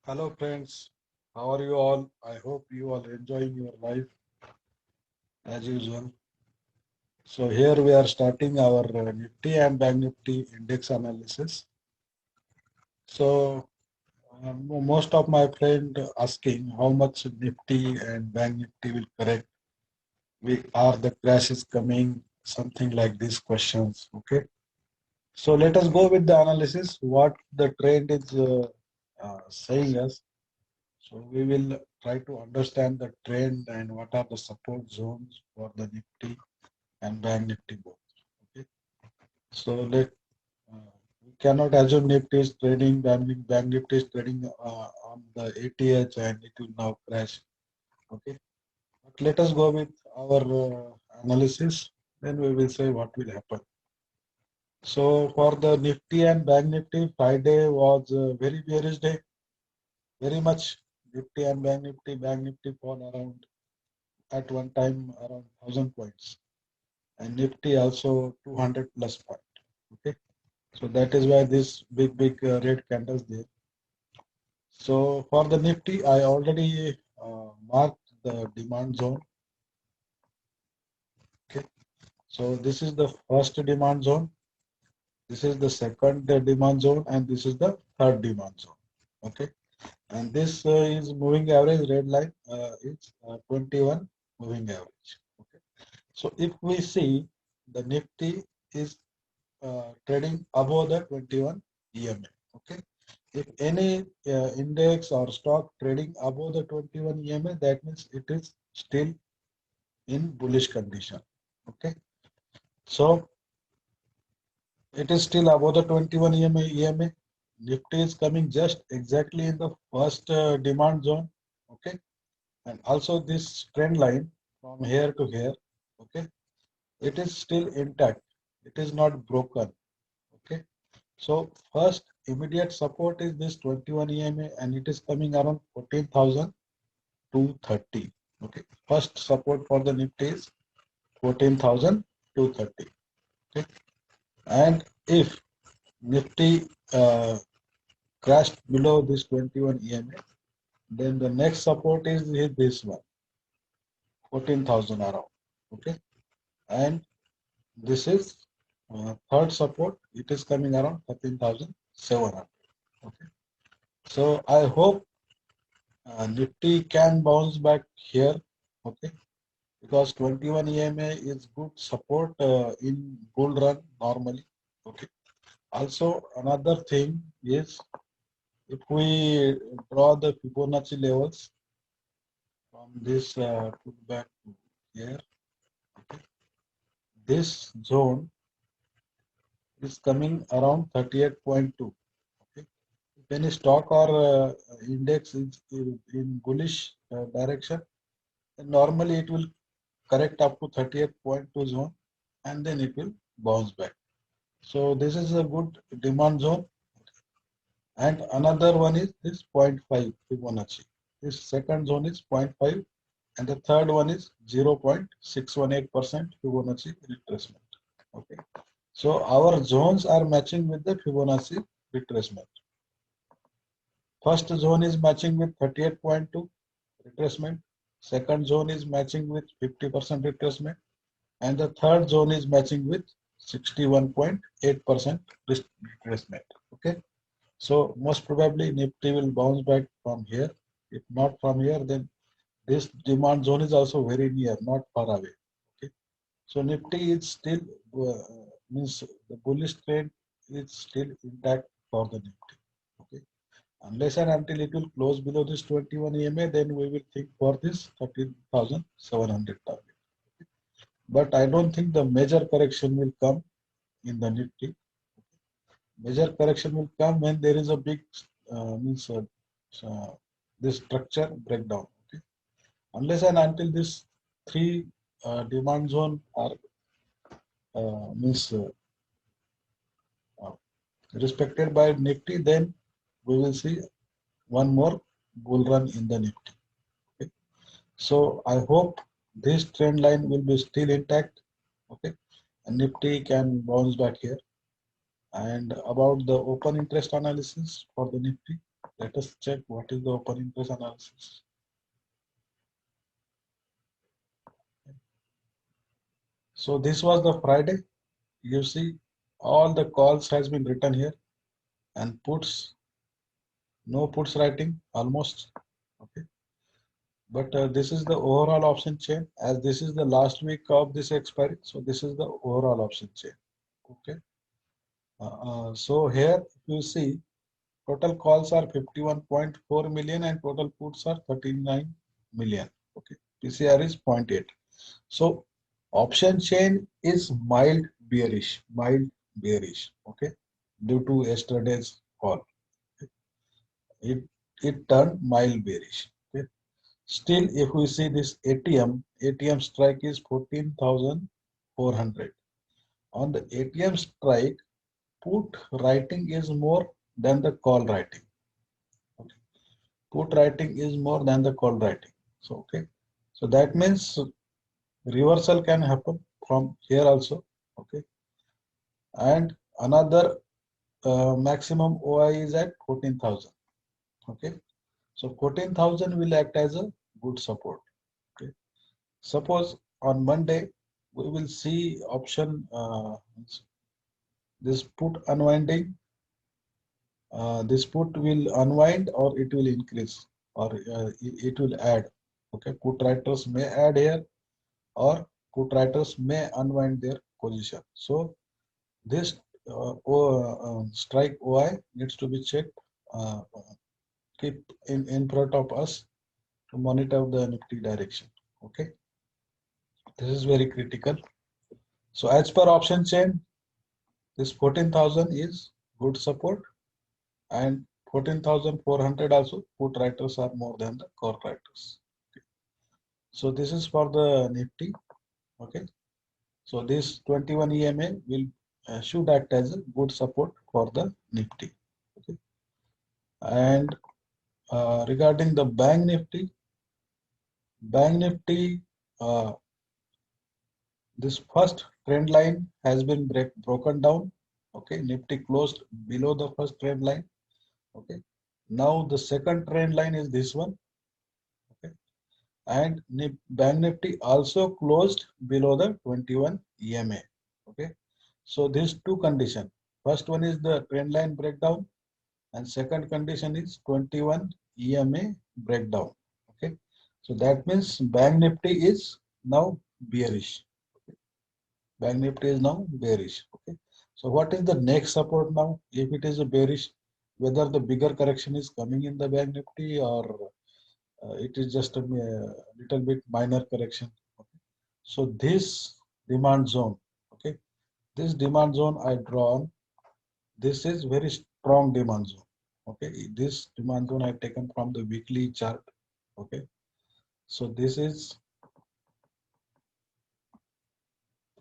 Hello friends, how are you all? I hope you are enjoying your life as usual. So here we are starting our Nifty and Bank Nifty index analysis. So most of my friend asking how much Nifty and Bank Nifty will correct. Are the crashes coming? Something like these questions. Okay. So let us go with the analysis. What the trend is saying us. So we will try to understand the trend and what are the support zones for the Nifty and Bank Nifty both. Okay. So we cannot assume Nifty is trading, Bank Nifty is trading on the ATH and it will now crash. Okay. But let us go with our analysis. Then we will say what will happen. So for the Nifty and Bank Nifty, Friday was a very bearish day. Very much Nifty and Bank Nifty fall around at one time around 1,000 points and Nifty also 200 plus point. Okay, so that is why this big red candles there. So for the Nifty, I already marked the demand zone. Okay, so this is the first demand zone. This is the second demand zone, and this is the third demand zone. Okay, and this is moving average red line is 21 moving average. Okay, so if we see the Nifty is trading above the 21 EMA. Okay. If any index or stock trading above the 21 EMA, that means it is still in bullish condition. Okay. So it is still above the 21 EMA. Nifty is coming just exactly in the first demand zone. Okay. And also this trend line from here to here. Okay. It is still intact. It is not broken. Okay. So first immediate support is this 21 EMA and it is coming around 14,230. Okay. First support for the Nifty is 14,230. Okay. And if Nifty crashed below this 21 EMA, then the next support is this one, 14,000 around. Okay. And this is third support. It is coming around 13,700. Okay. So I hope Nifty can bounce back here, okay, because 21 EMA is good support in bull run normally, okay. Also, another thing is if we draw the Fibonacci levels from this pullback to here, okay, this zone is coming around 38.2. Okay, if any stock or index is in bullish direction, then normally it will correct up to 38.2 zone and then it will bounce back. So this is a good demand zone and another one is this zero point 0.5 Fibonacci. This second zone is zero point 0.5 and the third one is 0.618% Fibonacci retracement. Okay. So our zones are matching with the Fibonacci retracement. First zone is matching with 38.2 retracement. Second zone is matching with 50% retracement. And the third zone is matching with 61.8% retracement. Okay. So most probably Nifty will bounce back from here. If not from here, then this demand zone is also very near, not far away. Okay. So Nifty is still means the bullish trend is still intact for the Nifty. Okay. Unless and until it will close below this 21 EMA, then we will think for this 13,700 target. But I don't think the major correction will come in the Nifty. Major correction will come when there is a big means uh, this structure breakdown. Okay? Unless and until this three demand zone are means uh, respected by Nifty, then we will see one more bull run in the Nifty. Okay? So I hope this trend line will be still intact. Okay, and Nifty can bounce back here. And about the open interest analysis for the Nifty. Let us check what is the opening price analysis. So this was the Friday. You see all the calls has been written here and puts, no puts writing almost. Okay. But this is the overall option chain, as this is the last week of this expiry. So this is the overall option chain. Okay. So here you see total calls are 51.4 million and total puts are 39 million. Okay. PCR is 0.8. So option chain is mild bearish. Okay. Due to yesterday's call, it it turned mild bearish. Okay. Still, if we see this ATM strike is 14,400. On the ATM strike, put writing is more than the call writing. Okay. Put writing is more than the call writing. So, okay. So that means reversal can happen from here also. Okay. And another maximum OI is at 14,000. Okay. So 14,000 will act as a good support. Okay. Suppose on Monday we will see option this put unwinding. This put will unwind or it will increase or it will add. Okay, put writers may add here or put writers may unwind their position. So this strike OI needs to be checked. Keep in front of us to monitor the Nifty direction. Okay, this is very critical. So as per option chain, this 14,000 is good support and 14,400 also put writers are more than the call writers. Okay. So this is for the Nifty. Okay. So this 21 EMA will should act as a good support for the Nifty. Okay. And regarding the Bank Nifty, uh, this first trend line has been broken down. Okay, Nifty closed below the first trend line. Okay, now the second trend line is this one. Okay, and Bank Nifty also closed below the 21 EMA. Okay, so these two conditions. First one is the trend line breakdown, and second condition is 21 EMA breakdown. Okay, so that means Bank Nifty is now bearish. Bank Nifty is now bearish. Okay. So what is the next support now? If it is a bearish, whether the bigger correction is coming in the Bank Nifty or it is just a little bit minor correction. Okay. So this demand zone, okay, this demand zone I drawn, this is very strong demand zone. Okay, this demand zone I taken from the weekly chart. Okay, so this is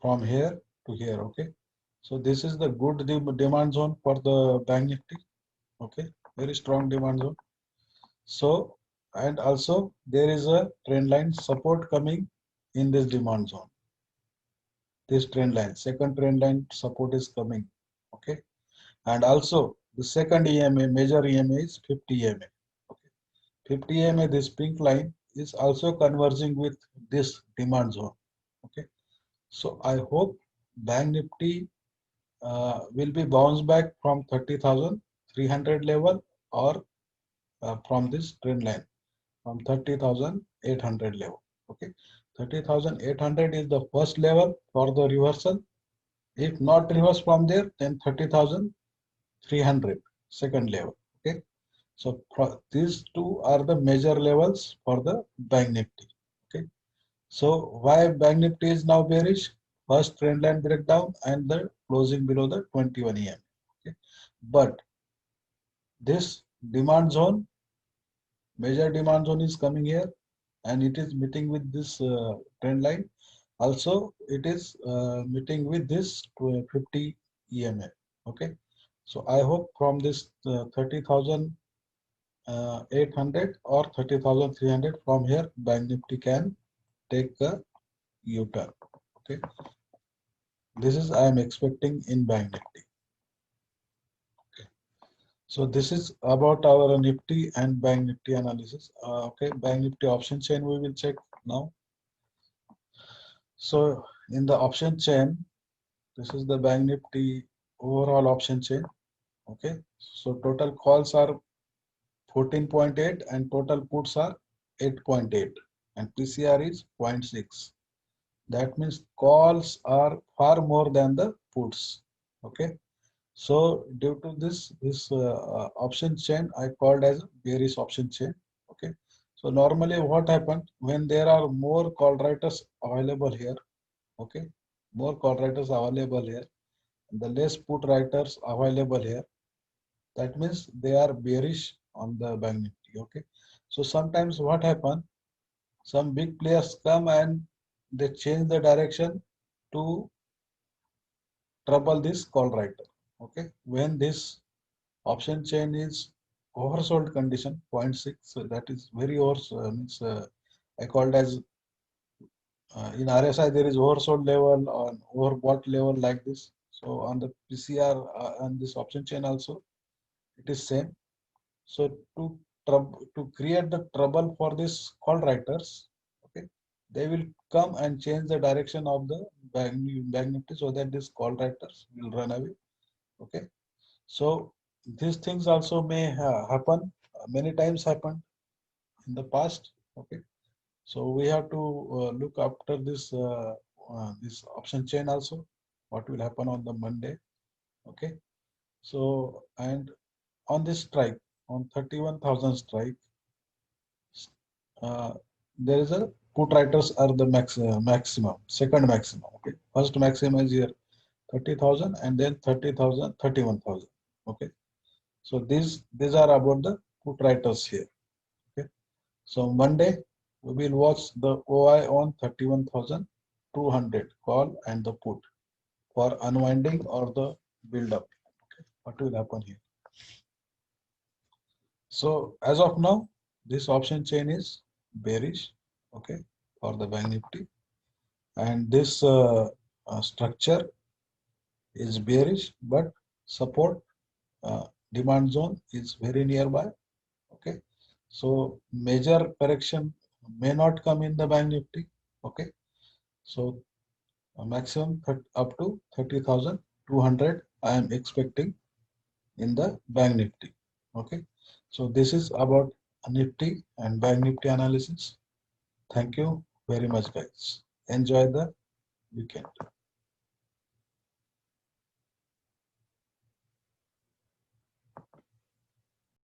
from here to here. Okay, so this is the good demand zone for the Bank Nifty. Okay, very strong demand zone. So, and also there is a trend line support coming in this demand zone. This trend line, second trend line support is coming. Okay, and also the second EMA, major EMA is 50 EMA. Okay, 50 EMA, this pink line is also converging with this demand zone. Okay, so I hope Bank Nifty will be bounced back from 30,300 level or from this trend line from 30,800 level. Okay, 30,800 is the first level for the reversal. If not reverse from there, then 30,300 second level. Okay, so these two are the major levels for the Bank Nifty. Okay, so why Bank Nifty is now bearish? First trend line breakdown and the closing below the 21 EM. Okay, but this demand zone, major demand zone is coming here and it is meeting with this trend line. Also, it is meeting with this 50 EMA. Okay, so I hope from this 30,800 or 30,300 from here, Bank Nifty can take a U-turn. Okay, this is I am expecting in Bank Nifty. Okay. So this is about our Nifty and Bank Nifty analysis. Okay, Bank Nifty option chain we will check now. So in the option chain, this is the Bank Nifty overall option chain. Okay, so total calls are 14.8 and total puts are 8.8 and PCR is 0.6. That means calls are far more than the puts. Okay. So due to this option chain, I called as bearish option chain. Okay. So normally what happens when there are more call writers available here? Okay. More call writers available here. The less put writers available here. That means they are bearish on the Bank Nifty. Okay. So sometimes what happen? Some big players come and they change the direction to trouble this call writer. Okay. When this option chain is oversold condition 0.6, so that is very means I called as in RSI there is oversold level or overbought level like this. So on the PCR and this option chain also it is same. So to create the trouble for this call writers, okay, they will come and change the direction of the bank nifty so that this call writers will run away. Okay. So these things also may happen, many times happened in the past. Okay, so we have to look after this option chain also. What will happen on the Monday? Okay, so and on this strike on 31,000 strike, uh, there is a put writers are the maximum, second maximum. Okay, first maximum is here 30,000 and then 30,000, 31,000. Okay. So these are about the put writers here. Okay. So Monday we will watch the OI on 31,200 call and the put for unwinding or the build up. Okay. What will happen here? So as of now, this option chain is bearish. Okay, for the Bank Nifty, and this structure is bearish, but support demand zone is very nearby. Okay, so major correction may not come in the Bank Nifty. Okay, so maximum up to 30,200 I am expecting in the Bank Nifty. Okay, so this is about Nifty and Bank Nifty analysis. Thank you very much, guys. Enjoy the weekend.